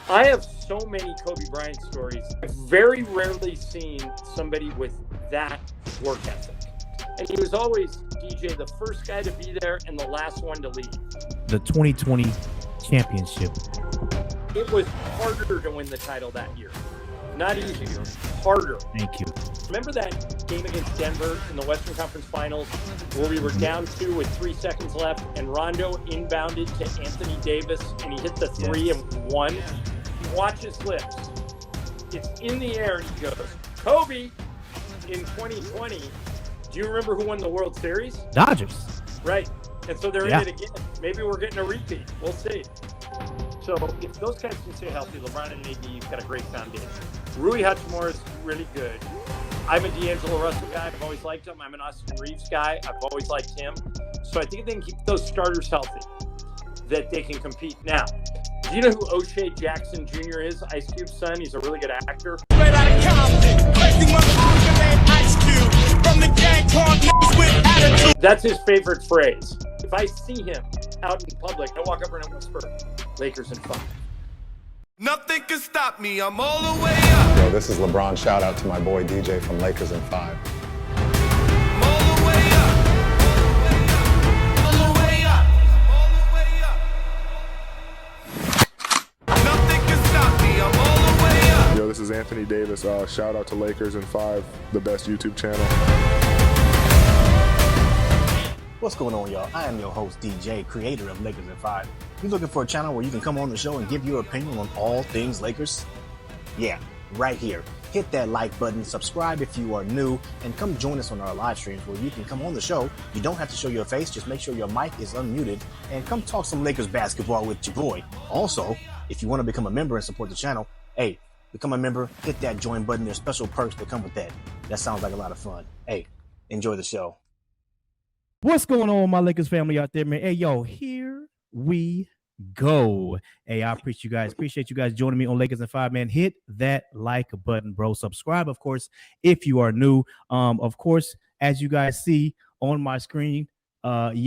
I have so many Kobe Bryant stories. I've very rarely seen somebody with that work ethic. And he was always, DJ, the first guy to be there and the last one to leave. The 2020 championship. It was harder to win the title that year. Not easier, harder. Thank you. Remember that game against Denver in the Western Conference Finals where we were down 2 with 3 seconds left and Rondo inbounded to Anthony Davis and he hit the 3 and won? He watches lips. It's in the air and he goes, Kobe, in 2020, do you remember who won the World Series? Dodgers. Right. And so they're in it again. Maybe we're getting a repeat. We'll see. So if those guys can stay healthy, LeBron and AD, you've got a great foundation. Rui Hachimura is really good. I'm a D'Angelo Russell guy. I've always liked him. I'm an Austin Reeves guy. I've always liked him. So I think if they can keep those starters healthy, that they can compete. Now, do you know who O'Shea Jackson Jr. is? Ice Cube's son. He's a really good actor. Right out of Compton, crazy motherfucker named Ice Cube. From the gang called niggas with attitude. That's his favorite phrase. If I see him out in public, I walk over and whisper, Lakers in 5. Nothing can stop me, I'm all the way up. Yo, this is LeBron. Shout out to my boy DJ from Lakers in 5. I'm all the way up. All the way up. All the way up. Nothing can stop me, I'm all the way up. Yo, this is Anthony Davis. Shout out to Lakers in 5, the best YouTube channel. What's going on, y'all? I am your host, DJ, creator of Lakers in 5. You looking for a channel where you can come on the show and give your opinion on all things Lakers? Yeah, right here. Hit that like button, subscribe if you are new, and come join us on our live streams where you can come on the show. You don't have to show your face, just make sure your mic is unmuted, and come talk some Lakers basketball with your boy. Also, if you want to become a member and support the channel, hey, become a member, hit that join button. There's special perks that come with that. That sounds like a lot of fun. Hey, enjoy the show. What's going on, my Lakers family out there, man? Hey, yo, here we go. Hey, I appreciate you guys joining me on Lakers in 5, man. Hit that like button, bro. Subscribe, of course, if you are new. Of course, as you guys see on my screen, that's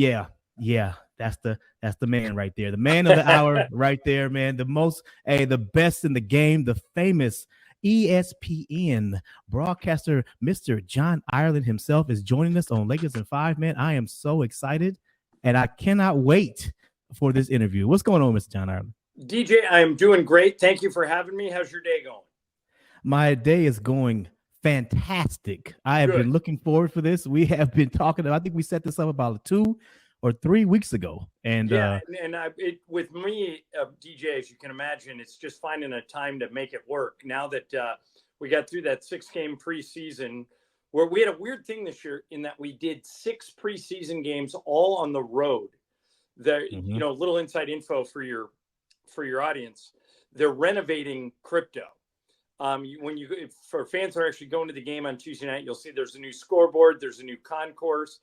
the man right there, the man of the hour right there, man. The best in the game, the famous ESPN broadcaster, Mr. John Ireland himself, is joining us on Lakers in 5, man. I am so excited, and I cannot wait for this interview. What's going on, Mr. John Ireland? DJ, I'm doing great. Thank you for having me. How's your day going? My day is going fantastic. I have been looking forward for this. We have been talking. I think we set this up about 2 or 3 weeks ago. And with me, DJ, as you can imagine, it's just finding a time to make it work. Now that we got through that 6-game preseason, where we had a weird thing this year in that we did 6 preseason games all on the road. You know, little inside info for your audience. They're renovating crypto. For fans that are actually going to the game on Tuesday night, you'll see there's a new scoreboard, there's a new concourse.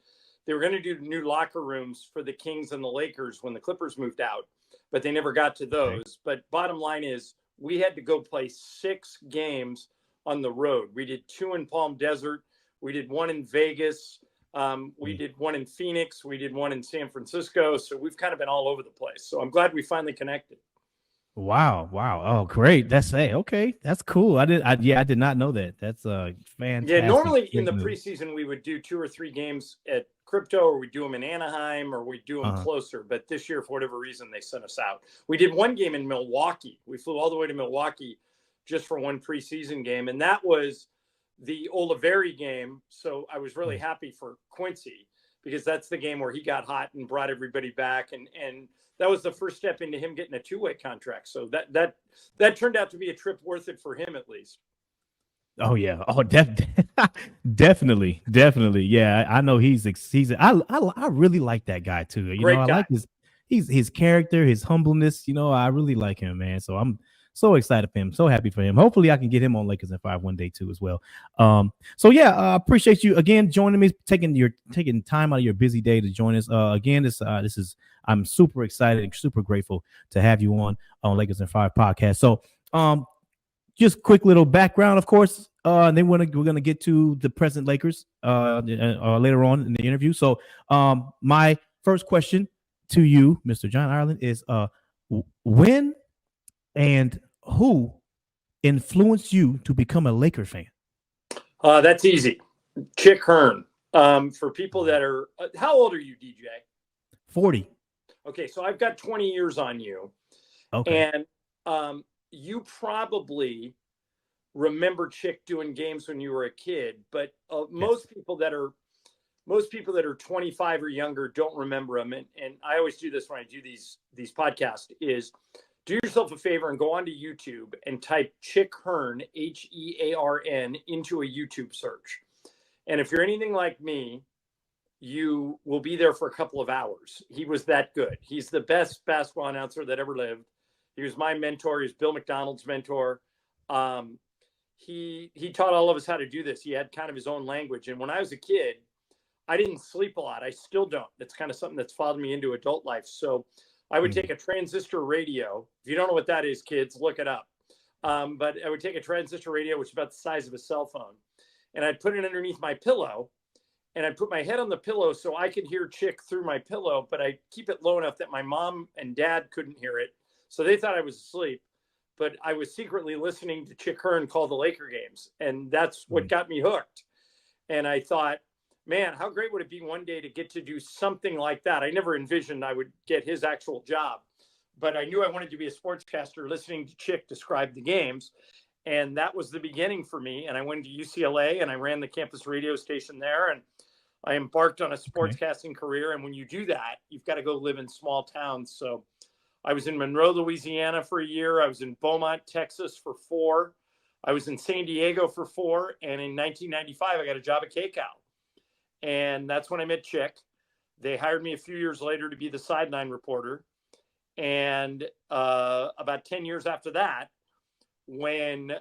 They were going to do new locker rooms for the Kings and the Lakers when the Clippers moved out, but they never got to those. Okay. But bottom line is we had to go play 6 games on the road. We did 2 in Palm Desert. We did 1 in Vegas. We did 1 in Phoenix. We did 1 in San Francisco. So we've kind of been all over the place. So I'm glad we finally connected. Wow. Oh, great. Okay. That's cool. I did not know that. That's fantastic. Yeah, normally in the preseason, we would do 2 or 3 games at Crypto, or we do them in Anaheim, or we do them closer. But this year, for whatever reason, they sent us out. We did 1 game in Milwaukee. We flew all the way to Milwaukee just for 1 preseason game. And that was the Oliveri game. So I was really happy for Quincy because that's the game where he got hot and brought everybody back. And that was the first step into him getting a 2-way contract. So that turned out to be a trip worth it for him, at least. Oh yeah. Oh, definitely. Yeah. I know he's I really like that guy too. I like his character, his humbleness. I really like him, man. So I'm so excited for him. So happy for him. Hopefully I can get him on Lakers in 5 one day too as well. Appreciate you again joining me, taking time out of your busy day to join us. I'm super excited and super grateful to have you on Lakers in 5 podcast. So just quick little background, of course, and then we're gonna get to the present Lakers later on in the interview. So my first question to you, Mr. John Ireland, is when and who influenced you to become a Laker fan? That's easy. Chick Hearn. For people that are, how old are you, DJ? 40. Okay, so I've got 20 years on you. Okay. And you probably remember Chick doing games when you were a kid, but most people that are 25 or younger don't remember him. And I always do this when I do these podcasts is do yourself a favor and go onto YouTube and type Chick Hearn, Hearn, into a YouTube search. And if you're anything like me, you will be there for a couple of hours. He was that good. He's the best basketball announcer that ever lived. He was my mentor. He was Bill McDonald's mentor. He taught all of us how to do this. He had kind of his own language. And when I was a kid, I didn't sleep a lot. I still don't. That's kind of something that's followed me into adult life. So I would take a transistor radio. If you don't know what that is, kids, look it up. But I would take a transistor radio, which is about the size of a cell phone, and I'd put it underneath my pillow, and I'd put my head on the pillow so I could hear Chick through my pillow, but I'd keep it low enough that my mom and dad couldn't hear it. So they thought I was asleep, but I was secretly listening to Chick Hearn call the Laker games. And that's what got me hooked. And I thought, man, how great would it be one day to get to do something like that? I never envisioned I would get his actual job, but I knew I wanted to be a sportscaster listening to Chick describe the games. And that was the beginning for me. And I went to UCLA and I ran the campus radio station there. And I embarked on a sportscasting career. And when you do that, you've got to go live in small towns. So I was in Monroe, Louisiana for a year. I was in Beaumont, Texas for 4. I was in San Diego for 4. And in 1995, I got a job at KCAL. And that's when I met Chick. They hired me a few years later to be the sideline reporter. And about 10 years after that, when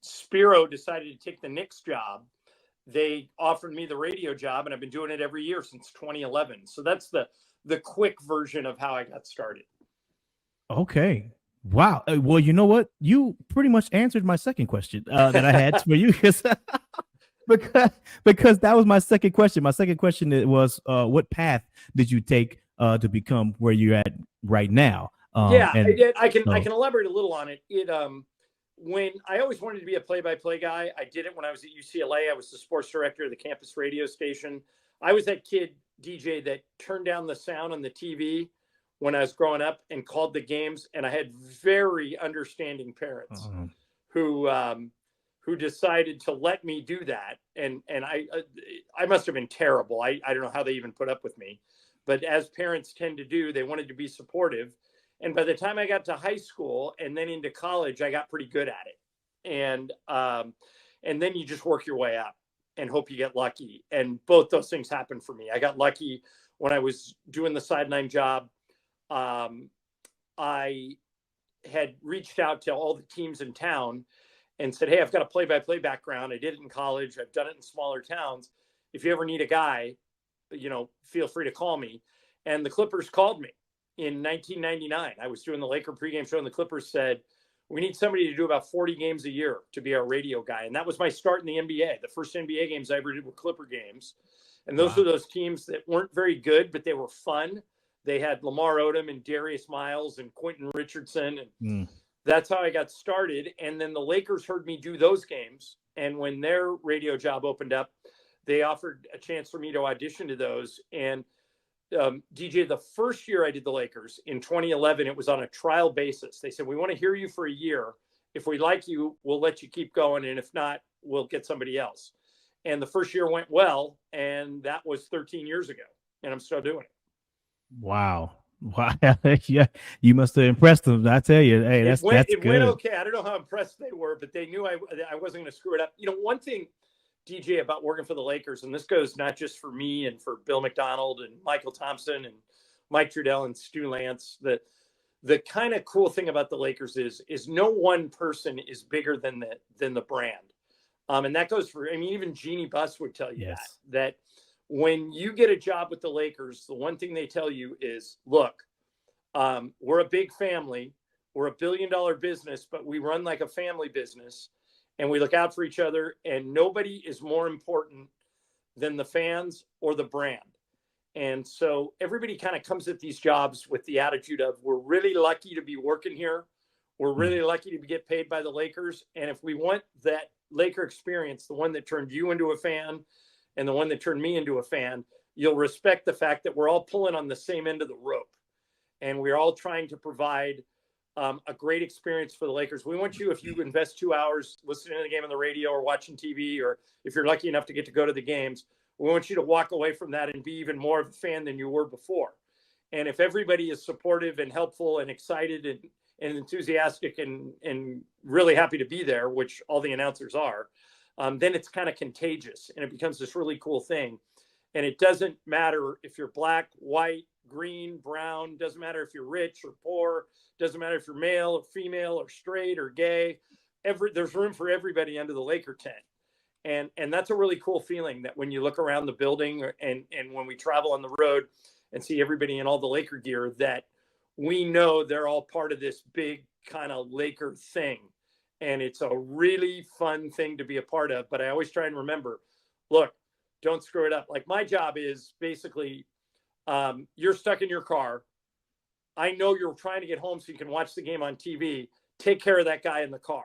Spiro decided to take the Knicks job, they offered me the radio job, and I've been doing it every year since 2011. So that's the quick version of how I got started. Okay. Wow. Well, you know what? You pretty much answered my second question that I had for you because that was my second question. My second question was, what path did you take to become where you're at right now? I did. I can elaborate a little on it. When I always wanted to be a play-by-play guy, I did it when I was at UCLA. I was the sports director of the campus radio station. I was that kid, DJ, that turned down the sound on the TV when I was growing up and called the games. And I had very understanding parents who decided to let me do that. And I must have been terrible. I don't know how they even put up with me. But as parents tend to do, they wanted to be supportive. And by the time I got to high school and then into college, I got pretty good at it. And then you just work your way up and hope you get lucky. And both those things happened for me. I got lucky when I was doing the sideline job. I had reached out to all the teams in town and said, hey, I've got a play-by-play background. I did it in college. I've done it in smaller towns. If you ever need a guy, feel free to call me. And the Clippers called me. In 1999, I was doing the Laker pregame show, and the Clippers said, we need somebody to do about 40 games a year to be our radio guy. And that was my start in the NBA. The first NBA games I ever did were Clipper games. And those were those teams that weren't very good, but they were fun. They had Lamar Odom and Darius Miles and Quentin Richardson. And that's how I got started. And then the Lakers heard me do those games. And when their radio job opened up, they offered a chance for me to audition to those. And DJ, the first year I did the Lakers in 2011, it was on a trial basis. They said, we want to hear you for a year. If we like you, we'll let you keep going. And if not, we'll get somebody else. And the first year went well. And that was 13 years ago. And I'm still doing it. Wow. Yeah. You must have impressed them. I tell you, hey, that's good. It went okay. I don't know how impressed they were, but they knew I wasn't going to screw it up. One thing, DJ, about working for the Lakers, and this goes not just for me and for Bill McDonald and Michael Thompson and Mike Trudell and Stu Lance, the kind of cool thing about the Lakers is no one person is bigger than the brand. And that goes for, even Jeannie Buss would tell you that when you get a job with the Lakers, the one thing they tell you is, look, we're a big family. We're $1 billion business, but we run like a family business. And we look out for each other, and nobody is more important than the fans or the brand. And so everybody kind of comes at these jobs with the attitude of, we're really lucky to be working here. We're really lucky to get paid by the Lakers. And if we want that Laker experience, the one that turned you into a fan and the one that turned me into a fan, you'll respect the fact that we're all pulling on the same end of the rope. And we're all trying to provide a great experience for the Lakers. We want you, if you invest 2 hours listening to the game on the radio or watching TV, or if you're lucky enough to get to go to the games, we want you to walk away from that and be even more of a fan than you were before. And if everybody is supportive and helpful and excited and enthusiastic and really happy to be there, which all the announcers are, then it's kind of contagious and it becomes this really cool thing. And it doesn't matter if you're black, white, green, brown, doesn't matter if you're rich or poor, doesn't matter if you're male or female or straight or gay. There's room for everybody under the Laker tent. And that's a really cool feeling, that when you look around the building and when we travel on the road and see everybody in all the Laker gear, that we know they're all part of this big kind of Laker thing. And it's a really fun thing to be a part of. But I always try and remember, look, don't screw it up. Like, my job is basically, you're stuck in your car. I know you're trying to get home so you can watch the game on TV. Take care of that guy in the car.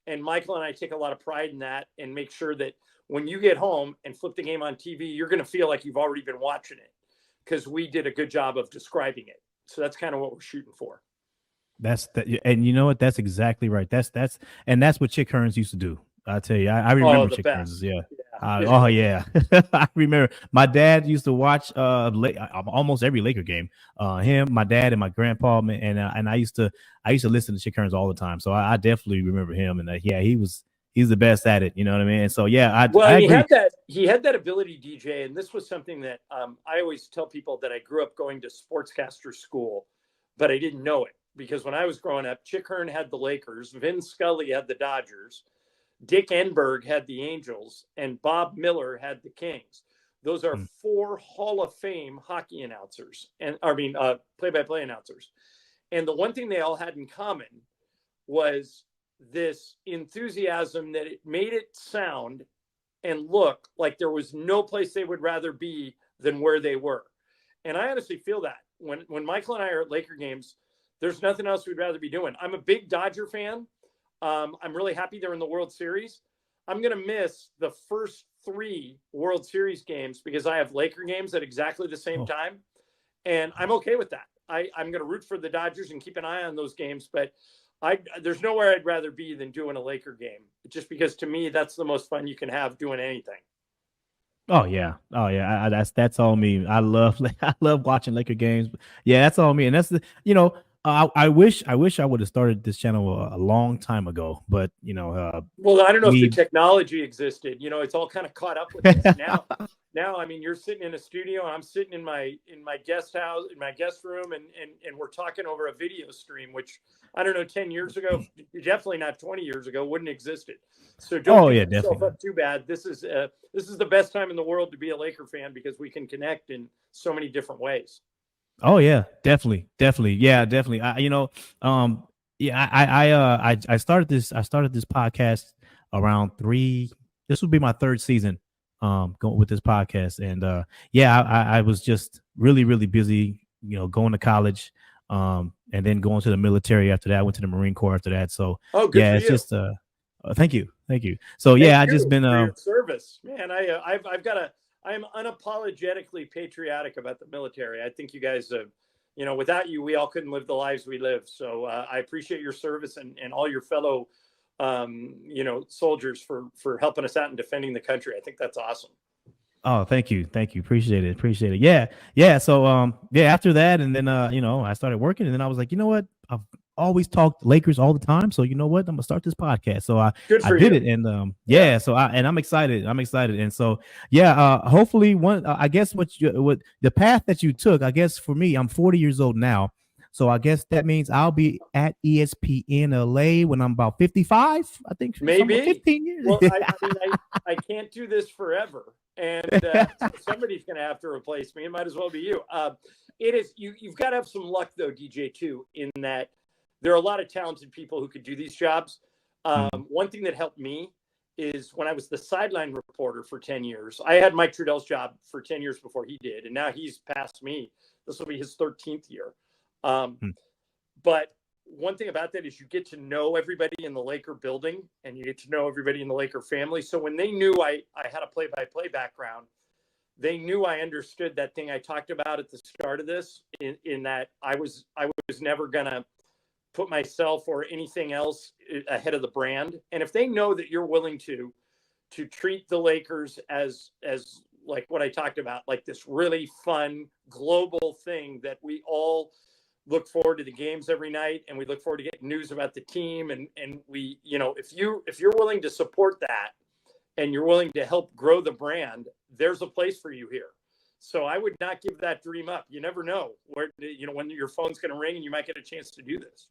And Michael and I take a lot of pride in that and make sure that when you get home and flip the game on TV, you're going to feel like you've already been watching it, because we did a good job of describing it. So that's kind of what we're shooting for. That's that. And you know what? That's exactly right. That's what Chick Hearns used to do. I tell you, I remember Chick Hearns. Yeah. Oh yeah. I remember my dad used to watch almost every Laker game. Him, my dad, and my grandpa, and I used to listen to Chick Hearns all the time. So I definitely remember him, and he's the best at it. You know what I mean? And so yeah, I agree. He had that ability, DJ, and this was something that I always tell people, that I grew up going to sportscaster school, but I didn't know it, because when I was growing up, Chick Hearn had the Lakers, Vin Scully had the Dodgers, Dick Enberg had the Angels, and Bob Miller had the Kings. Those are 4 Hall of Fame hockey announcers, and play-by-play announcers. And the one thing they all had in common was this enthusiasm that it made it sound and look like there was no place they would rather be than where they were. And I honestly feel that when Michael and I are at Laker games, there's nothing else we'd rather be doing. I'm a big Dodger fan. I'm really happy they're in the World Series. I'm going to miss the first 3 World Series games because I have Laker games at exactly the same time. And I'm okay with that. I'm going to root for the Dodgers and keep an eye on those games. But there's nowhere I'd rather be than doing a Laker game, just because to me, that's the most fun you can have doing anything. Oh yeah. That's all me. I love watching Laker games. Yeah, that's all me. And that's I wish I would have started this channel a long time ago, but well, I don't know if the technology existed. It's all kind of caught up with us now. Now, I mean, you're sitting in a studio and I'm sitting in my guest house, in my guest room, and we're talking over a video stream, which I don't know, 10 years ago, definitely not 20 years ago, wouldn't existed. So don't beat yourself up too bad. This is the best time in the world to be a Laker fan, because we can connect in so many different ways. Oh yeah, definitely. Yeah, definitely. I started this podcast around 3. This would be my 3rd season going with this podcast. And I was just really, really busy, going to college, and then going to the military after that. I went to the Marine Corps after that. So it's just thank you. So I just been service, man. I am unapologetically patriotic about the military. I think you guys, without you, we all couldn't live the lives we live. So I appreciate your service and all your fellow, soldiers for helping us out and defending the country. I think that's awesome. Oh, thank you. Appreciate it. Yeah. So, after that, and then, I started working, and then I was like, you know what? I've always talked Lakers all the time. So you know what? I'm gonna start this podcast. So I did it. And so I'm excited. And so, hopefully I guess what the path that you took, I guess for me, I'm 40 years old now. So I guess that means I'll be at ESPN LA when I'm about 55. I think maybe 15 years. Well, I can't do this forever, and somebody's going to have to replace me. It might as well be you. It is you've got to have some luck though, DJ, too, in that there are a lot of talented people who could do these jobs. One thing that helped me is when I was the sideline reporter for 10 years. I had Mike Trudell's job for 10 years before he did, and now he's past me. This will be his 13th year. But one thing about that is you get to know everybody in the Laker building, and you get to know everybody in the Laker family. So when they knew I had a play-by-play background, they knew I understood that thing I talked about at the start of this, in that I was never going to put myself or anything else ahead of the brand. And if they know that you're willing to treat the Lakers as like what I talked about, like this really fun global thing that we all look forward to the games every night, and we look forward to getting news about the team. And we, if you're willing to support that and you're willing to help grow the brand, there's a place for you here. So I would not give that dream up. You never know where, when your phone's going to ring and you might get a chance to do this.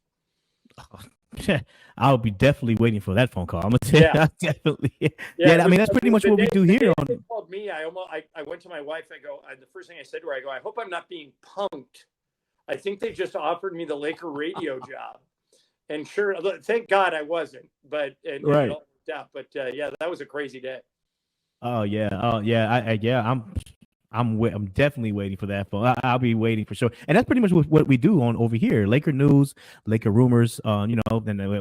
I'll be definitely waiting for that phone call. I'm gonna tell you, definitely. Yeah, I mean, that's pretty much what we do here. They called me. I went to my wife. The first thing I said to her, I hope I'm not being punked. I think they just offered me the Laker radio job, and sure, thank God I wasn't. But it all worked out. But that was a crazy day. I'm definitely waiting for that phone. I'll be waiting for sure. And that's pretty much what we do on over here. Laker news, Laker rumors, and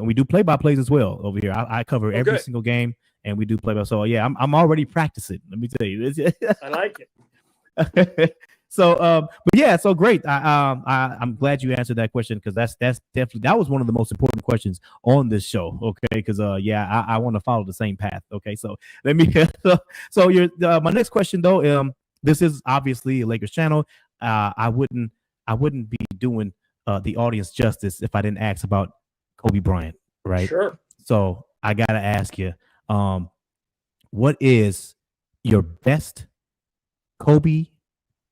we do play-by-plays as well over here. I cover every single game, and we do play-by. So I'm already practicing. Let me tell you. I like it. So great. I'm glad you answered that question, because that's definitely, that was one of the most important questions on this show. Okay, because I want to follow the same path. Okay, so let me. So my next question though. This is obviously a Lakers channel. I wouldn't be doing the audience justice if I didn't ask about Kobe Bryant, right? Sure. So I gotta ask you, what is your best Kobe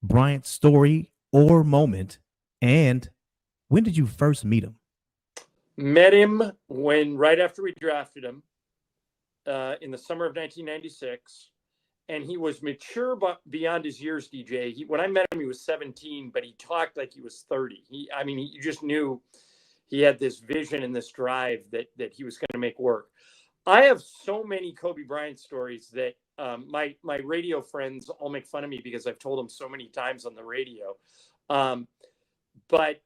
Bryant story or moment, and when did you first meet him? Met him right after we drafted him in the summer of 1996. And he was mature beyond his years, DJ. When I met him, he was 17, but he talked like he was 30. You just knew he had this vision and this drive that he was going to make work. I have so many Kobe Bryant stories that my radio friends all make fun of me because I've told them so many times on the radio. But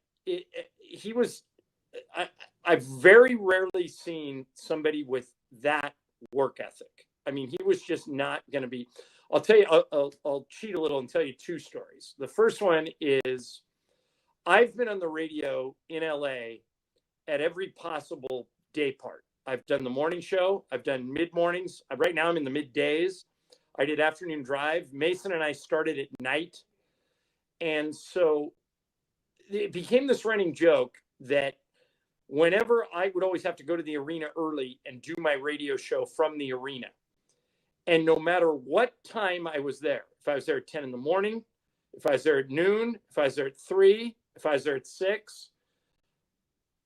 I've very rarely seen somebody with that work ethic. He was just not going to be. I'll tell you, I'll cheat a little and tell you two stories. The first one is I've been on the radio in LA at every possible day part. I've done the morning show. I've done mid-mornings. Right now I'm in the middays. I did afternoon drive. Mason and I started at night. And so it became this running joke that whenever I would always have to go to the arena early and do my radio show from the arena. And no matter what time I was there, if I was there at 10 in the morning, if I was there at noon, if I was there at 3, if I was there at 6,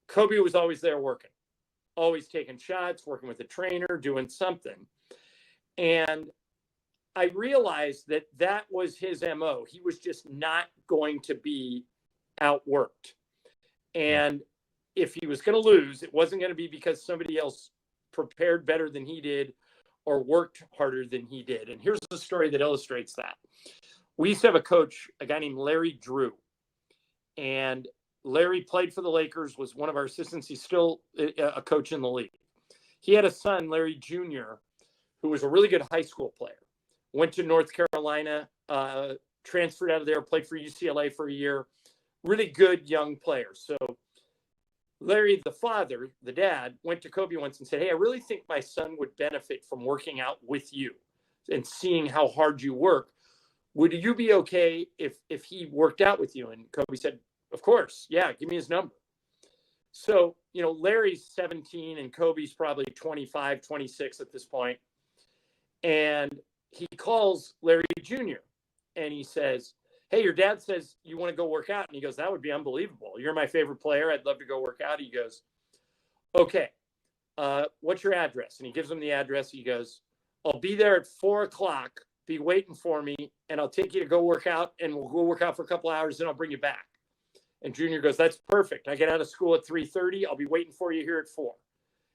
Kobe was always there working, always taking shots, working with a trainer, doing something. And I realized that was his MO. He was just not going to be outworked. And if he was going to lose, it wasn't going to be because somebody else prepared better than he did or worked harder than he did. And here's the story that illustrates that. We used to have a coach, a guy named Larry Drew. And Larry played for the Lakers, was one of our assistants. He's still a coach in the league. He had a son, Larry Jr., who was a really good high school player. Went to North Carolina, transferred out of there, played for UCLA for a year. Really good young player. So Larry, the father, the dad, went to Kobe once and said, "Hey, I really think my son would benefit from working out with you and seeing how hard you work. Would you be okay if he worked out with you?" And Kobe said, "Of course. Yeah, give me his number." So, Larry's 17 and Kobe's probably 25, 26 at this point. And he calls Larry Jr. and he says, "Hey, your dad says you want to go work out." And he goes, "That would be unbelievable. You're my favorite player. I'd love to go work out." He goes, "Okay, what's your address?" And he gives him the address. He goes, "I'll be there at 4:00. Be waiting for me, and I'll take you to go work out, and we'll go work out for a couple hours, and I'll bring you back." And Junior goes, "That's perfect. I get out of school at 3:30. I'll be waiting for you here at 4:00.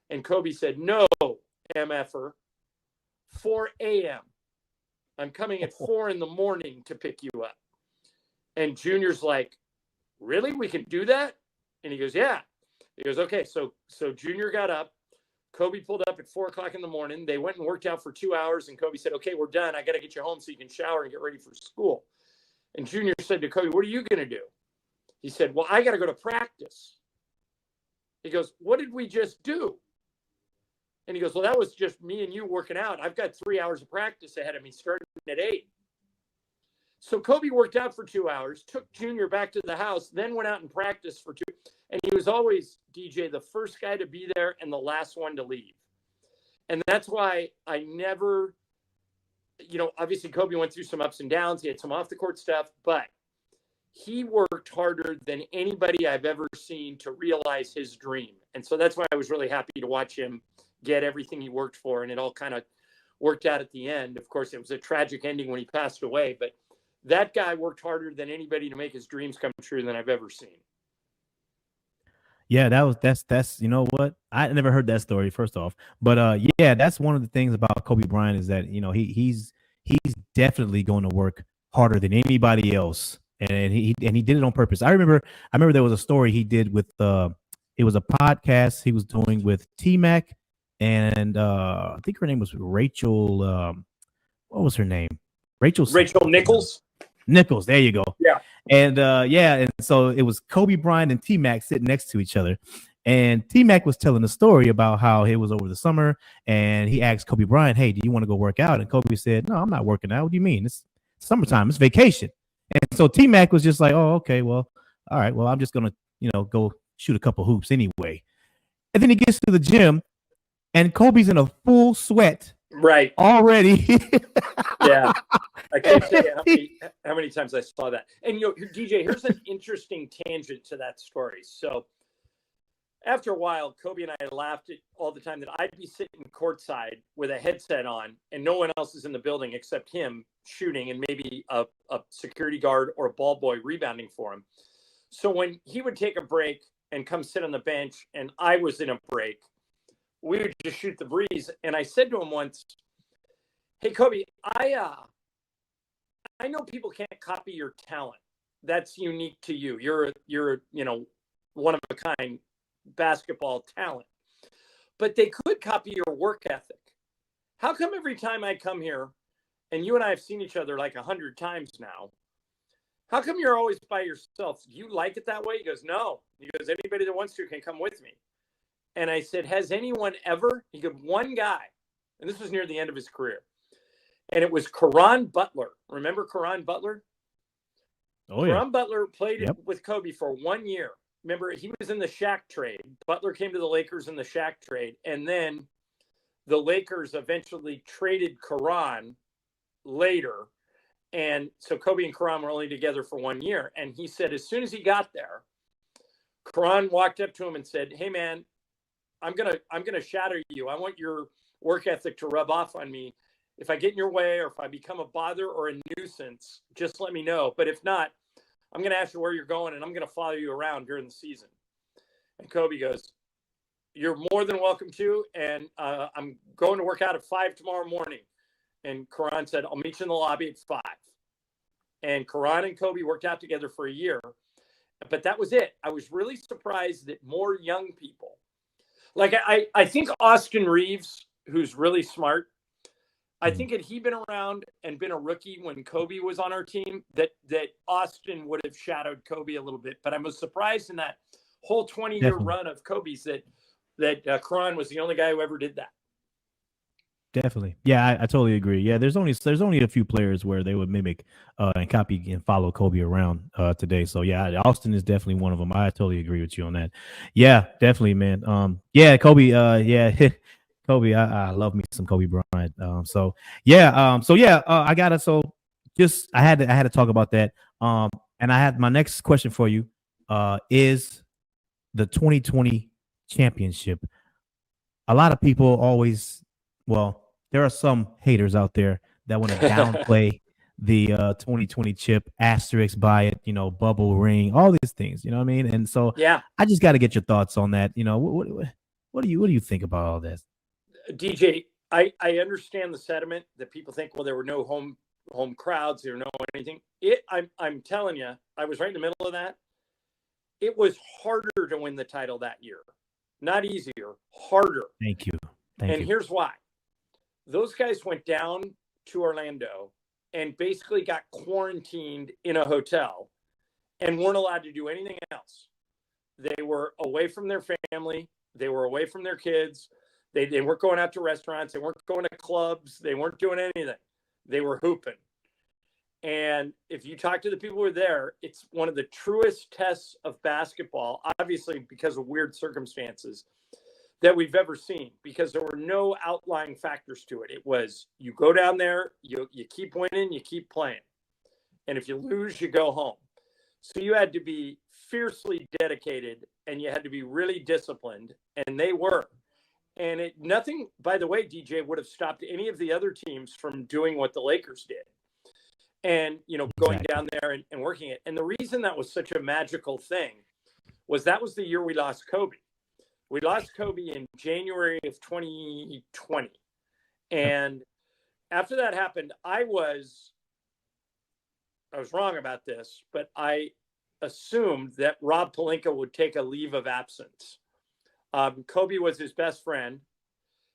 And Kobe said, "No, MFer. 4 a.m. I'm coming at 4 in the morning to pick you up. And Junior's like, really? We can do that? And he goes, yeah. He goes, okay. So Junior got up. Kobe pulled up at 4 o'clock in the morning. They went and worked out for 2 hours. And Kobe said, okay, we're done. I got to get you home so you can shower and get ready for school. And Junior said to Kobe, what are you going to do? He said, well, I got to go to practice. He goes, what did we just do? And he goes, well, that was just me and you working out. I've got 3 hours of practice ahead of me starting at 8. So Kobe worked out for 2 hours, took Junior back to the house, then went out and practiced for 2. And he was always, DJ, the first guy to be there and the last one to leave. And that's why I never, obviously Kobe went through some ups and downs. He had some off the court stuff, but he worked harder than anybody I've ever seen to realize his dream. And so that's why I was really happy to watch him get everything he worked for. And it all kind of worked out at the end. Of course, it was a tragic ending when he passed away, but that guy worked harder than anybody to make his dreams come true than I've ever seen. Yeah, that's you know what? I never heard that story, first off. But yeah, that's one of the things about Kobe Bryant is that, he's definitely going to work harder than anybody else. And he did it on purpose. I remember there was a story he did with it was a podcast he was doing with T-Mac and I think her name was Rachel. What was her name? Rachel Nichols. Nichols, there you go. Yeah. And and so it was Kobe Bryant and T-Mac sitting next to each other. And T-Mac was telling the story about how it was over the summer and he asked Kobe Bryant, hey, do you want to go work out? And Kobe said, no, I'm not working out. What do you mean? It's summertime. It's vacation. And so T-Mac was just like, oh, okay, well, all right. Well, I'm just going to, go shoot a couple hoops anyway. And then he gets to the gym and Kobe's in a full sweat. Right. Already. Yeah. I can't tell you how many times I saw that. And, DJ, here's an interesting tangent to that story. So after a while, Kobe and I laughed at all the time that I'd be sitting courtside with a headset on and no one else is in the building except him shooting and maybe a security guard or a ball boy rebounding for him. So when he would take a break and come sit on the bench and I was in a break, we would just shoot the breeze. And I said to him once, hey, Kobe, I know people can't copy your talent. That's unique to you. You're one of a kind basketball talent. But they could copy your work ethic. How come every time I come here, and you and I have seen each other like 100 times now, how come you're always by yourself? Do you like it that way? He goes, no. He goes, anybody that wants to can come with me. And I said, has anyone ever? He goes, one guy. And this was near the end of his career. And it was Caron Butler. Remember Caron Butler? Oh, yeah. Caron Butler played with Kobe for 1 year. Remember, he was in the Shaq trade. Butler came to the Lakers in the Shaq trade. And then the Lakers eventually traded Caron later. And so Kobe and Caron were only together for 1 year. And he said, as soon as he got there, Caron walked up to him and said, hey, man, I'm gonna shadow you. I want your work ethic to rub off on me. If I get in your way or if I become a bother or a nuisance, just let me know. But if not, I'm going to ask you where you're going and I'm going to follow you around during the season. And Kobe goes, you're more than welcome to. And I'm going to work out at 5 tomorrow morning. And Caron said, I'll meet you in the lobby at 5. And Caron and Kobe worked out together for a year. But that was it. I was really surprised that more young people, like I think Austin Reeves, who's really smart, I think had he been around and been a rookie when Kobe was on our team, that Austin would have shadowed Kobe a little bit. But I was surprised in that whole 20-year run of Kobe's that Caron was the only guy who ever did that. Definitely. Yeah, I totally agree. Yeah, there's only a few players where they would mimic and copy and follow Kobe around today. So yeah, Austin is definitely one of them. I totally agree with you on that. Yeah, definitely, man. Yeah, Kobe. Yeah, Kobe. I love me some Kobe Bryant. I got it. So just I had to talk about that. And I had my next question for you. Is the 2020 championship? A lot of people always, there are some haters out there that want to downplay the 2020 chip, asterisk by it, bubble ring, all these things, you know what I mean? And so yeah, I just got to get your thoughts on that. What do you think about all this? DJ, I understand the sentiment that people think, well, there were no home crowds, there were no anything. I'm telling you, I was right in the middle of that. It was harder to win the title that year. Not easier, harder. Thank you. And here's why. Those guys went down to Orlando and basically got quarantined in a hotel and weren't allowed to do anything else. They were away from their family. They were away from their kids. They weren't going out to restaurants. They weren't going to clubs. They weren't doing anything. They were hooping. And if you talk to the people who were there, it's one of the truest tests of basketball, obviously because of weird circumstances, that we've ever seen, because there were no outlying factors to it. It was, you go down there, you keep winning, you keep playing. And if you lose, you go home. So you had to be fiercely dedicated and you had to be really disciplined, and they were. And nothing, by the way, DJ, would have stopped any of the other teams from doing what the Lakers did. And, going down there and working it. And the reason that was such a magical thing was that was the year we lost Kobe. We lost Kobe in January of 2020. And after that happened, I was wrong about this, but I assumed that Rob Pelinka would take a leave of absence. Kobe was his best friend.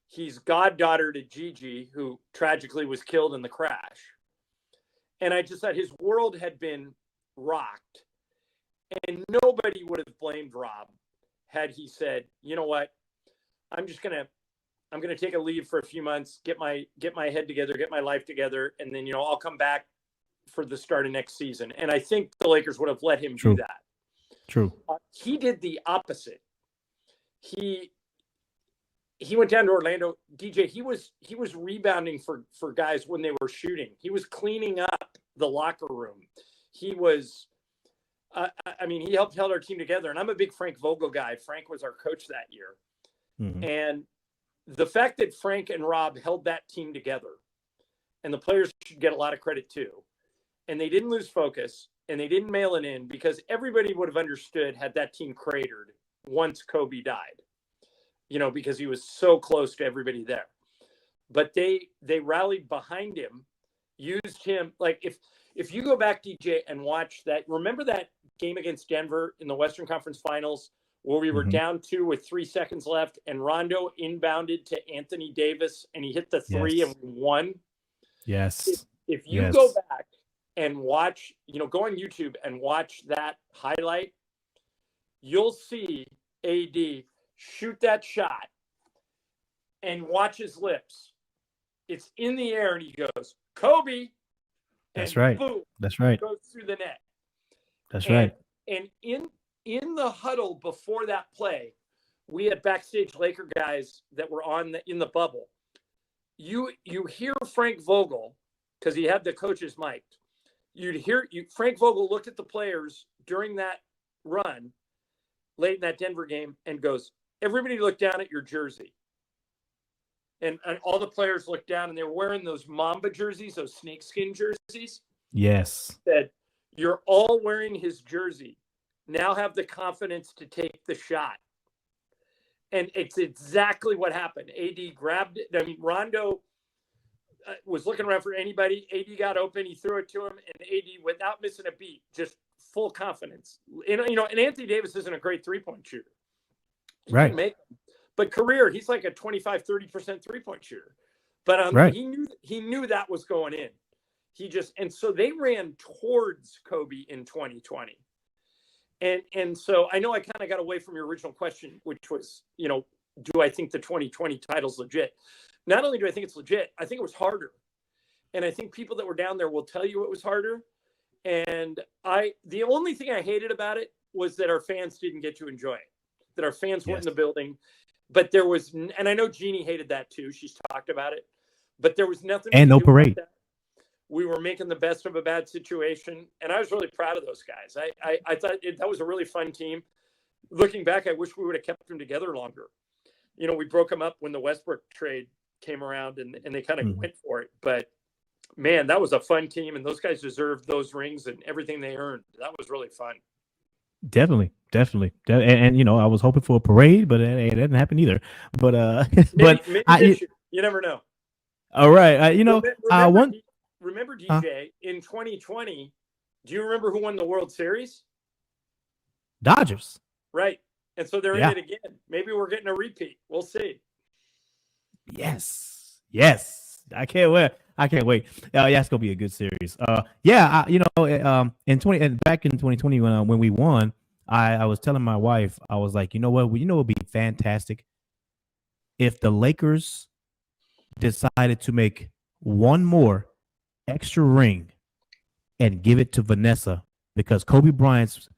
He's goddaughter to Gigi, who tragically was killed in the crash. And I just thought his world had been rocked. And nobody would have blamed Rob had he said, you know what, I'm going to take a leave for a few months, get my head together, get my life together, and then, I'll come back for the start of next season. And I think the Lakers would have let him do that. True. He did the opposite. He went down to Orlando. DJ, he was rebounding for guys when they were shooting. He was cleaning up the locker room. He was, he held our team together. And I'm a big Frank Vogel guy. Frank was our coach that year. Mm-hmm. And the fact that Frank and Rob held that team together, and the players should get a lot of credit too, and they didn't lose focus, and they didn't mail it in, because everybody would have understood had that team cratered once Kobe died, because he was so close to everybody there. But they rallied behind him, used him. Like if you go back, DJ, and watch that, remember that game against Denver in the Western Conference Finals where we were down 2 with 3 seconds left, and Rondo inbounded to Anthony Davis and he hit the 3 and we won? Yes. If you go back and watch, go on YouTube and watch that highlight, you'll see AD shoot that shot and watch his lips. It's in the air and he goes, Kobe. That's right. Boom, that's right. Goes through the net. That's right. And in the huddle before that play, we had backstage Laker guys that were in the bubble. You hear Frank Vogel, because he had the coaches mic'd. Frank Vogel looked at the players during that run late in that Denver game and goes, everybody look down at your jersey. And all the players looked down and they were wearing those Mamba jerseys, those snakeskin jerseys. Yes. Said, you're all wearing his jersey. Now have the confidence to take the shot. And it's exactly what happened. AD grabbed it. Rondo was looking around for anybody. AD got open. He threw it to him. And AD, without missing a beat, just full confidence. And Anthony Davis isn't a great three-point shooter. Right. But career, he's like a 25-30% three-point shooter. But right. he knew that was going in. And so they ran towards Kobe in 2020. And so I know I kind of got away from your original question, which was, do I think the 2020 title's legit? Not only do I think it's legit, I think it was harder. And I think people that were down there will tell you it was harder. And the only thing I hated about it was that our fans didn't get to enjoy it, that our fans weren't in the building. But there was, and I know Jeannie hated that too. She's talked about it, but there was nothing. And no parade. We were making the best of a bad situation. And I was really proud of those guys. I thought that was a really fun team. Looking back, I wish we would have kept them together longer. We broke them up when the Westbrook trade came around and they kind of went for it. But man, that was a fun team. And those guys deserved those rings and everything they earned. That was really fun. Definitely. And I was hoping for a parade, but it didn't happen either. But maybe you never know. All right. Remember, One remember, DJ, in 2020, do you remember who won the World Series? Dodgers. Right. And so they're in Yeah. it again. Maybe we're getting a repeat. We'll see. Yes. I can't wait. Yeah, it's gonna be a good series. Back in 2020 when we won, I was telling my wife, I was like, you know what? It'd be fantastic if the Lakers decided to make one more extra ring and give it to Vanessa, because Kobe Bryant's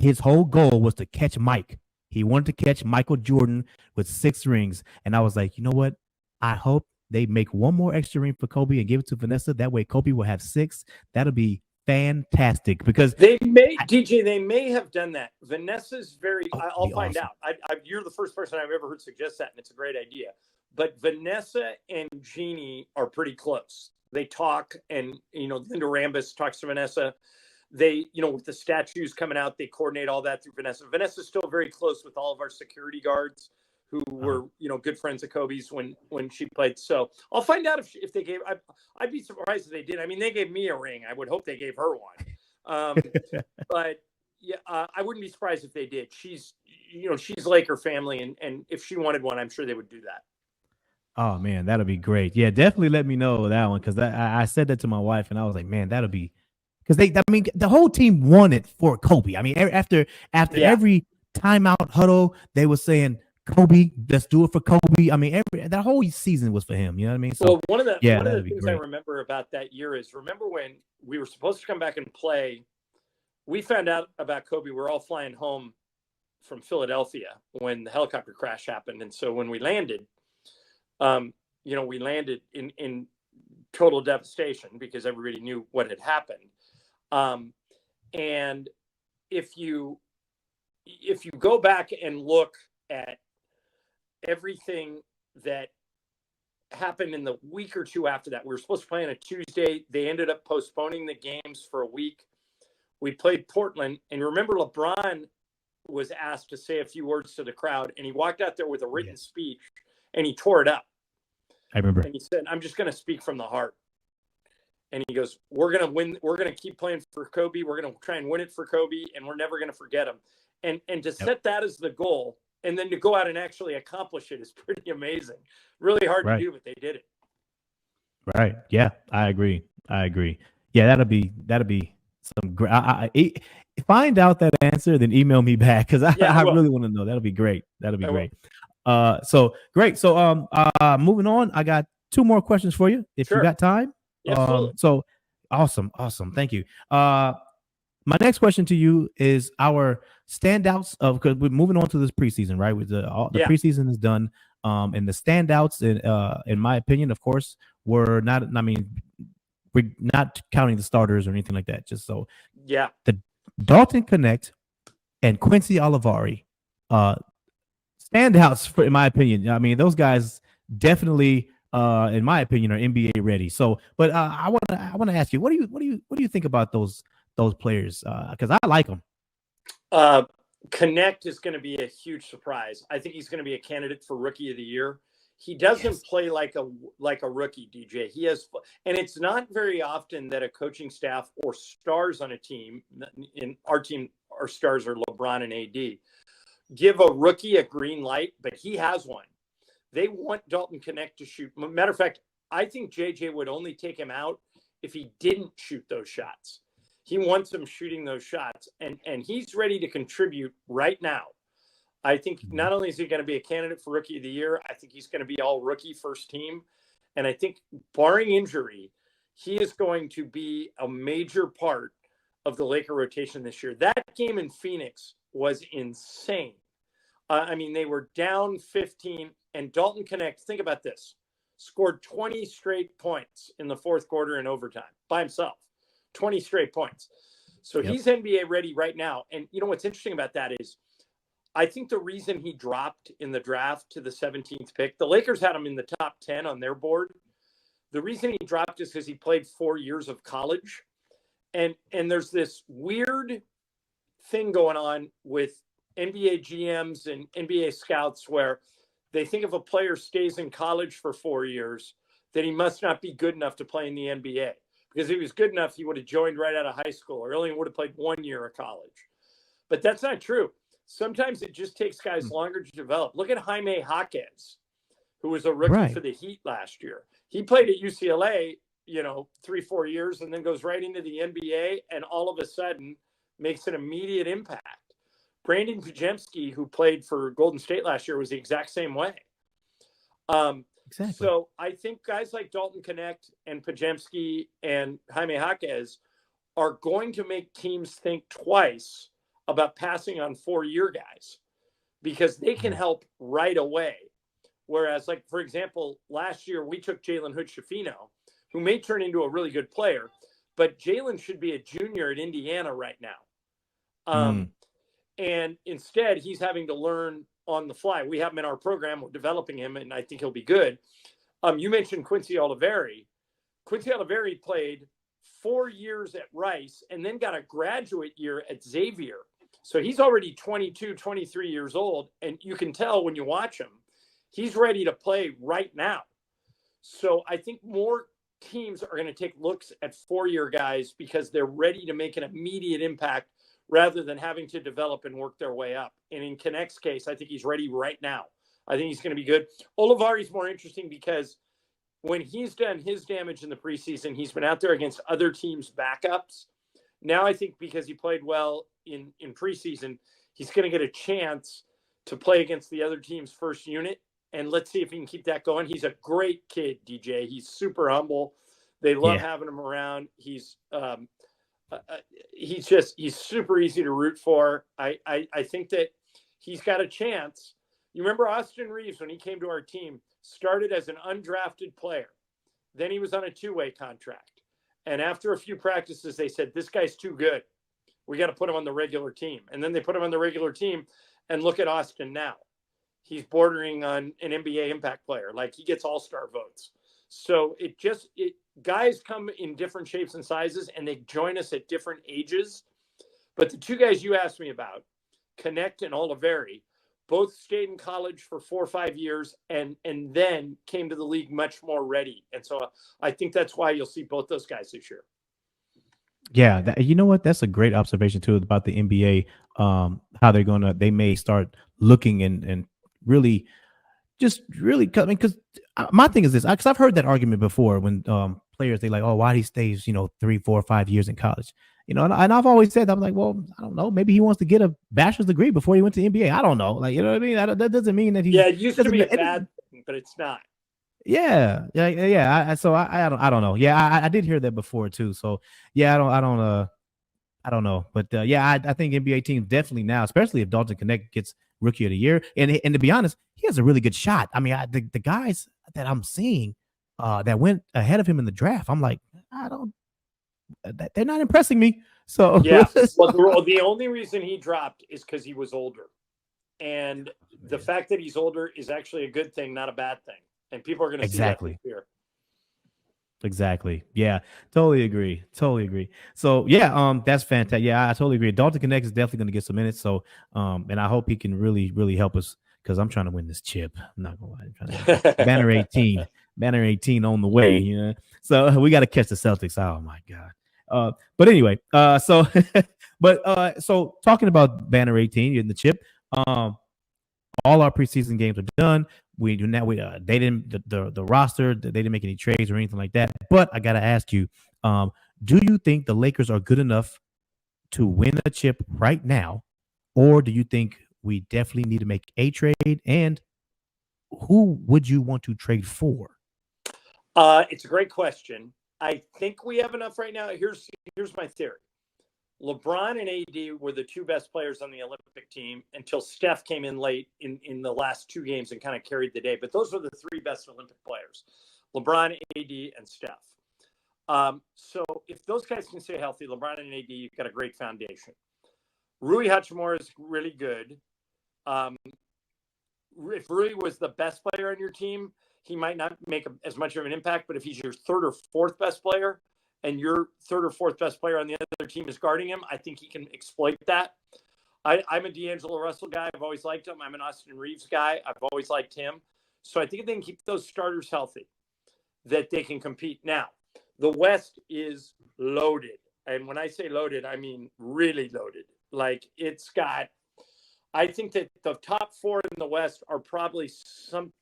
his whole goal was to catch Mike. He wanted to catch Michael Jordan with 6 rings. And I was like, you know what? I hope they make one more extra ring for Kobe and give it to Vanessa. That way Kobe will have 6. That'll be fantastic, because they may have done that. Vanessa's I'll find awesome. out. You're the first person I've ever heard suggest that, and it's a great idea. But Vanessa and Jeannie are pretty close. They talk, and Linda Rambis talks to Vanessa. They, with the statues coming out, they coordinate all that through Vanessa. Vanessa's still very close with all of our security guards who were, good friends of Kobe's when she played. So I'll find out if they gave. I'd be surprised if they did. I mean, they gave me a ring. I would hope they gave her one. But yeah, I wouldn't be surprised if they did. She's Laker family, and if she wanted one, I'm sure they would do that. Oh man, that'll be great. Yeah, definitely let me know that one, because I said that to my wife, and I was like, man, that'll be, because the whole team won it for Kobe. I mean, after every timeout huddle, they were saying, Kobe, let's do it for Kobe. I mean, that whole season was for him. You know what I mean? So, well, one of the things great. I remember about that year is, remember when we were supposed to come back and play, we found out about Kobe. We're all flying home from Philadelphia when the helicopter crash happened. And so when we landed, we landed in total devastation because everybody knew what had happened. And if you go back and look at everything that happened in the week or two after that, we were supposed to play on a Tuesday. They ended up postponing the games for a week. We played Portland, and remember, LeBron was asked to say a few words to the crowd, and he walked out there with a written speech, and he tore it up. I remember. And he said, "I'm just going to speak from the heart." And he goes, "We're going to win. We're going to keep playing for Kobe. We're going to try and win it for Kobe, and we're never going to forget him." And to set that as the goal, and then to go out and actually accomplish it, is pretty amazing. Really hard to do, but they did it. Right. Yeah, I agree. Yeah, that'll be some great. Find out that answer, then email me back, because I really want to know. That'll be great. Great. So great. So moving on, I got 2 more questions for you if you got time. Absolutely. So awesome. Thank you. My next question to you is our standouts because we're moving on to this preseason, right? With the preseason is done. And the standouts, in my opinion, of course, were not. I mean, we're not counting the starters or anything like that. Just so the Dalton Connect and Quincy Olivari, standouts in my opinion. I mean, those guys definitely, in my opinion, are NBA ready. So, but I want to ask you, what do you think about those players? Because I like them. Connect is going to be a huge surprise. I think he's going to be a candidate for Rookie of the Year. He doesn't play like a rookie, DJ. He has, and it's not very often that a coaching staff or stars on a team, in our team, our stars are LeBron and AD, give a rookie a green light, but he has one. They want Dalton Connect to shoot. Matter of fact, I think JJ would only take him out if he didn't shoot those shots. He wants him shooting those shots, and he's ready to contribute right now. I think not only is he going to be a candidate for Rookie of the Year, I think he's going to be all rookie first team. And I think, barring injury, he is going to be a major part of the Laker rotation this year. That game in Phoenix was insane. I mean, they were down 15, and Dalton Connect, think about this, scored 20 straight points in the fourth quarter in overtime by himself. 20 straight points. So he's NBA ready right now. And you know what's interesting about that is, I think the reason he dropped in the draft to the 17th pick, the Lakers had him in the top 10 on their board. The reason he dropped is because he played 4 years of college. And there's this weird thing going on with NBA GMs and NBA scouts where they think if a player stays in college for 4 years, then he must not be good enough to play in the NBA. Because if he was good enough, he would have joined right out of high school, or only would have played 1 year of college. But that's not true. Sometimes it just takes guys longer to develop. Look at Jaime Jaquez, who was a rookie for the Heat last year. He played at UCLA, 3-4 years, and then goes right into the NBA, and all of a sudden makes an immediate impact. Brandon Pajemski, who played for Golden State last year, was the exact same way. Exactly. So I think guys like Dalton Connect and Pajemski and Jaime Jaquez are going to make teams think twice about passing on 4-year guys, because they can help right away. Whereas, like, for example, last year we took Jalen Hood-Schifino, who may turn into a really good player, but Jalen should be a junior at Indiana right now. And instead, he's having to learn on the fly. We have him in our program. We're developing him, and I think he'll be good. You mentioned Quincy Oliveri. Quincy Oliveri played 4 years at Rice and then got a graduate year at Xavier. So he's already 22, 23 years old, and you can tell when you watch him, he's ready to play right now. So I think more teams are going to take looks at 4-year guys because they're ready to make an immediate impact rather than having to develop and work their way up. And in Connect's case, I think he's ready right now. I think he's going to be good. Olivari's more interesting because when he's done his damage in the preseason, he's been out there against other teams' backups. Now I think because he played well in preseason, he's going to get a chance to play against the other team's first unit. And let's see if he can keep that going. He's a great kid, DJ. He's super humble. They love having him around. He's super easy to root for. I think that he's got a chance. You remember Austin Reeves, when he came to our team, started as an undrafted player. Then he was on a 2-way contract. And after a few practices, they said, this guy's too good. We got to put him on the regular team. And then they put him on the regular team, and look at Austin now. He's bordering on an NBA impact player. Like, he gets all-star votes. So guys come in different shapes and sizes, and they join us at different ages. But the two guys you asked me about, Connect and Oliveri, both stayed in college for 4 or 5 years and then came to the league much more ready. And so I think that's why you'll see both those guys this year. Yeah, you know what? That's a great observation too about the NBA. How they may start looking and really coming, because my thing is this, because I've heard that argument before when players, they like, oh, why he stays 3, 4, 5 years in college, and I've always said, I'm like, well, I don't know, maybe he wants to get a bachelor's degree before he went to NBA. I don't know, like, you know what I mean? That doesn't mean that he it used to be a bad thing, but it's not. Yeah. I don't know. Yeah, I did hear that before too. So yeah, I don't know, but I think NBA teams definitely now, especially if Dalton Connect gets Rookie of the Year, and to be honest, he has a really good shot. I mean, the guys that I'm seeing that went ahead of him in the draft, I'm like, they're not impressing me. So yeah, well, the only reason he dropped is because he was older, and the fact that he's older is actually a good thing, not a bad thing, and people are going to see that this year. Exactly. Yeah, totally agree. So yeah, that's fantastic. Yeah, I totally agree. Dalton Connect is definitely going to get some minutes. So and I hope he can really, really help us, because I'm trying to win this chip. I'm not gonna lie. I'm trying to banner 18 on the way. So we got to catch the Celtics. Oh my God. But anyway, so talking about banner 18 in the chip, all our preseason games are done. We do now. They didn't the roster. They didn't make any trades or anything like that. But I gotta ask you, do you think the Lakers are good enough to win a chip right now, or do you think we definitely need to make a trade? And who would you want to trade for? It's a great question. I think we have enough right now. Here's my theory. LeBron and AD were the two best players on the Olympic team until Steph came in late in the last 2 games and kind of carried the day. But those were the 3 best Olympic players: LeBron, AD, and Steph. So if those guys can stay healthy, LeBron and AD, you've got a great foundation. Rui Hachimura is really good. If Rui was the best player on your team, he might not make as much of an impact. But if he's your 3rd or 4th best player, and your 3rd or 4th best player on the other team is guarding him, I think he can exploit that. I'm a D'Angelo Russell guy. I've always liked him. I'm an Austin Reeves guy. I've always liked him. So I think they can keep those starters healthy. that they can compete. Now, the West is loaded. And when I say loaded, I mean really loaded. Like it's got, I think that the top four in the West are probably some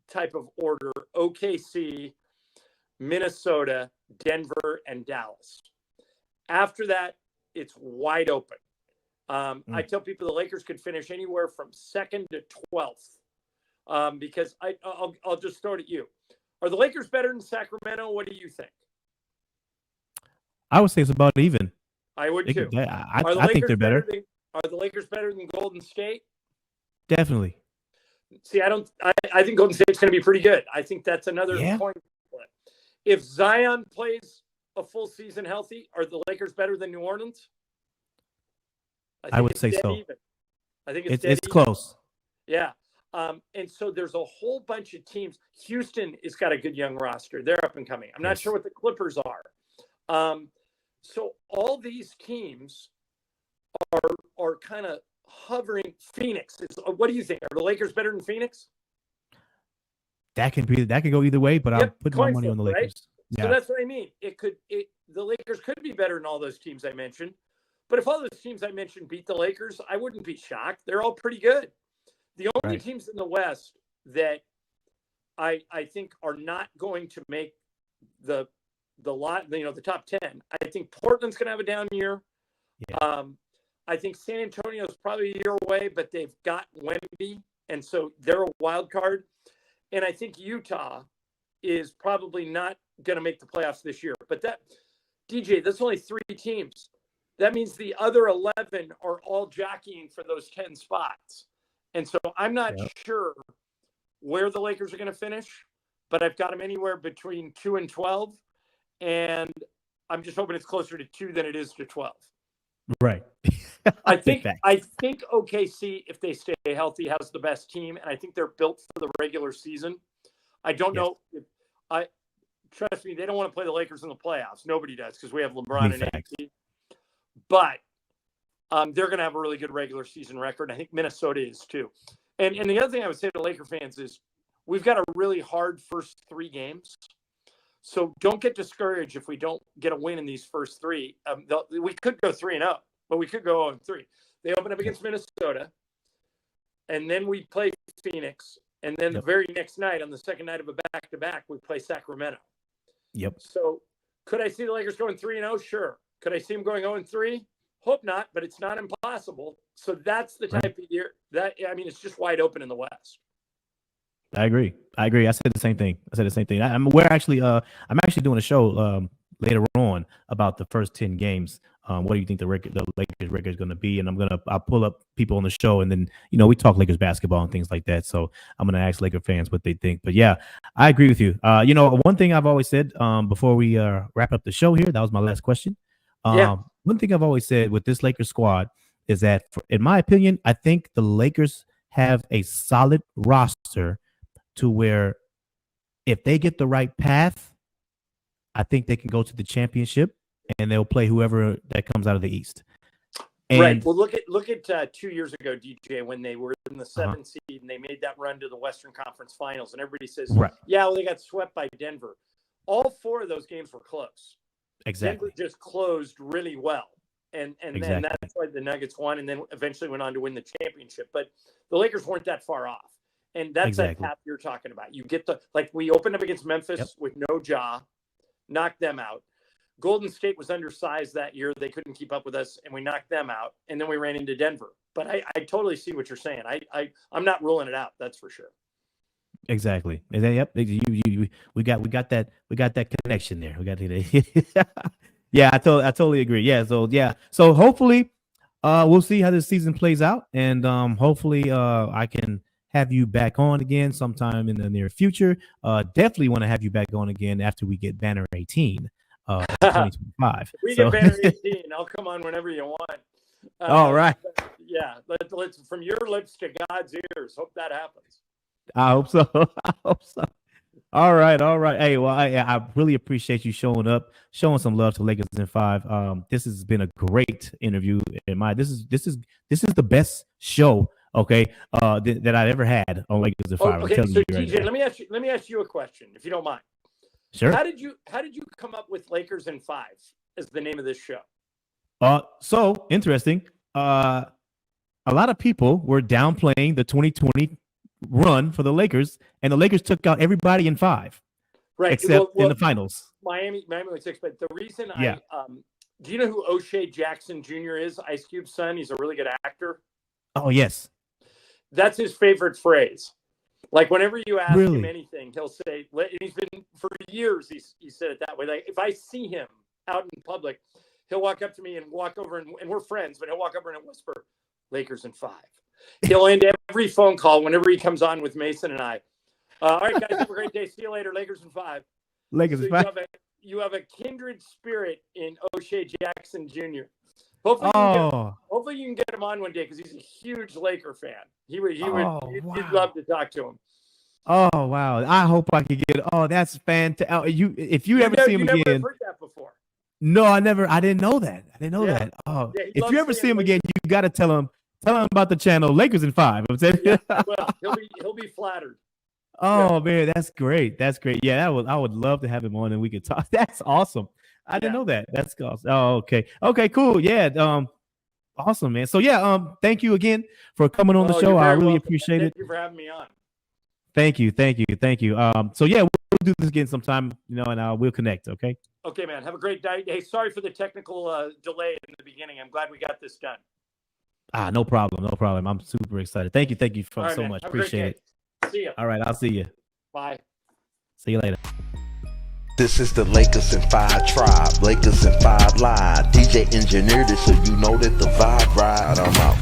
type of order: OKC, Minnesota, Denver, and Dallas. After that, it's wide open. I tell people the Lakers could finish anywhere from 2nd to 12th because I'll just throw it at you. Are the Lakers better than Sacramento? What do you think? I would say it's about even. I would too. I think they're better. Are the Lakers better than Golden State? Definitely. See, I think Golden State's going to be pretty good. I think that's another point. If Zion plays a full season healthy, are the Lakers better than New Orleans? I would say so. Even. I think it's close. Yeah. And so there's a whole bunch of teams. Houston has got a good young roster. They're up and coming. I'm not sure what the Clippers are. So all these teams are kind of hovering. Phoenix. What do you think? Are the Lakers better than Phoenix? That can go either way, but I'll put my money on the Lakers. Right? Yeah. So that's what I mean. The Lakers could be better than all those teams I mentioned. But if all those teams I mentioned beat the Lakers, I wouldn't be shocked. They're all pretty good. The only teams in the West that I think are not going to make the top 10. I think Portland's going to have a down year. Yeah. I think San Antonio is probably a year away, but they've got Wemby, and so they're a wild card. And I think Utah is probably not going to make the playoffs this year. But that's only 3 teams. That means the other 11 are all jockeying for those 10 spots. And so I'm not sure where the Lakers are going to finish, but I've got them anywhere between 2 and 12. And I'm just hoping it's closer to 2 than it is to 12. Right. I think OKC, if they stay healthy, has the best team. And I think they're built for the regular season. I don't know. Trust me, they don't want to play the Lakers in the playoffs. Nobody does because we have LeBron and AD. But they're going to have a really good regular season record. I think Minnesota is too. And the other thing I would say to Laker fans is we've got a really hard first 3 games. So don't get discouraged if we don't get a win in these first 3. We could go 3-0, but we could go 0-3. They open up against Minnesota, and then we play Phoenix. And then the very next night, on the second night of a back-to-back, we play Sacramento. Yep. So could I see the Lakers going 3-0? Sure. Could I see them going 0-3? Hope not, but it's not impossible. So that's the type of year it's just wide open in the West. I agree. I said the same thing. I'm actually doing a show later on about the first 10 games. What do you think the Lakers record is going to be? And I'll pull up people on the show, and then we talk Lakers basketball and things like that. So I'm going to ask Laker fans what they think. But yeah, I agree with you. One thing I've always said before we wrap up the show here, that was my last question. One thing I've always said with this Lakers squad is that, in my opinion, I think the Lakers have a solid roster to where if they get the right path, I think they can go to the championship and they'll play whoever that comes out of the East. And, right. Well, look at 2 years ago, DJ, when they were in the 7th seed and they made that run to the Western Conference Finals, and everybody says, they got swept by Denver. All 4 of those games were close. Exactly. Denver just closed really well. And then that's why the Nuggets won and then eventually went on to win the championship. But the Lakers weren't that far off. And that's that path you're talking about. You get we opened up against Memphis with no Ja, knocked them out. Golden State was undersized that year. They couldn't keep up with us, and we knocked them out. And then we ran into Denver. But I totally see what you're saying. I'm not ruling it out. That's for sure. Exactly. And then, we got that connection there. We got that. Yeah, I totally agree. Yeah. So hopefully, we'll see how this season plays out, and hopefully, I can have you back on again sometime in the near future. Definitely want to have you back on again after we get Banner 18. 2025. We get Banner 18. I'll come on whenever you want. All right. Yeah. Let's from your lips to God's ears. Hope that happens. I hope so. All right. Hey, well, I really appreciate you showing up, showing some love to Lakers in 5. This has been a great interview. This is the best show okay, that I've ever had on Lakers in 5. Okay, I'm telling so you right DJ, now. let me ask you a question, if you don't mind. Sure. How did you come up with Lakers in 5 as the name of this show? So interesting. A lot of people were downplaying the 2020 run for the Lakers, and the Lakers took out everybody in 5, Right, except in the finals. Miami was 6. But the reason Yeah. do you know who O'Shea Jackson Jr. is? Ice Cube's son. He's a really good actor. Oh yes. That's his favorite phrase. Like whenever you ask him Really? anything, he'll say. He's been for years. He said it that way. Like if I see him out in public, he'll walk up to me and walk over, and we're friends, but he'll walk over and whisper, "Lakers in 5." He'll end every phone call whenever he comes on with Mason and I. All right, guys, have a great day. See you later. Lakers in 5. Lakers So in 5. you have a kindred spirit in O'Shea Jackson Jr. Hopefully you can get him on one day because he's a huge Laker fan. You'd love to talk to him. Oh wow! I hope I could get. Oh, that's fantastic. If you ever see him never again. heard that before. No, I didn't know that. That. Oh, Yeah, if you ever see him Lakers. again, you got to tell him about the channel Lakers in 5. I'm saying. Yeah, well, he'll be flattered. Oh man, that's great. That's great. Yeah, I would love to have him on and we could talk. That's awesome. I didn't know that. That's awesome. Oh, okay. Okay, cool. Yeah. Awesome, man. So yeah, thank you again for coming on the show. I really appreciate it. Thank you for having me on. Thank you. So yeah, we'll do this again sometime, and we'll connect. Okay. Okay, man. Have a great day. Hey, sorry for the technical delay in the beginning. I'm glad we got this done. No problem. I'm super excited. Thank you so man. much. Have a great Appreciate day. it. See ya. All right, I'll see you. Bye. See you later. This is the Lakers in 5 tribe, Lakers in 5 live. DJ engineered it so you know that the vibe ride. I'm out.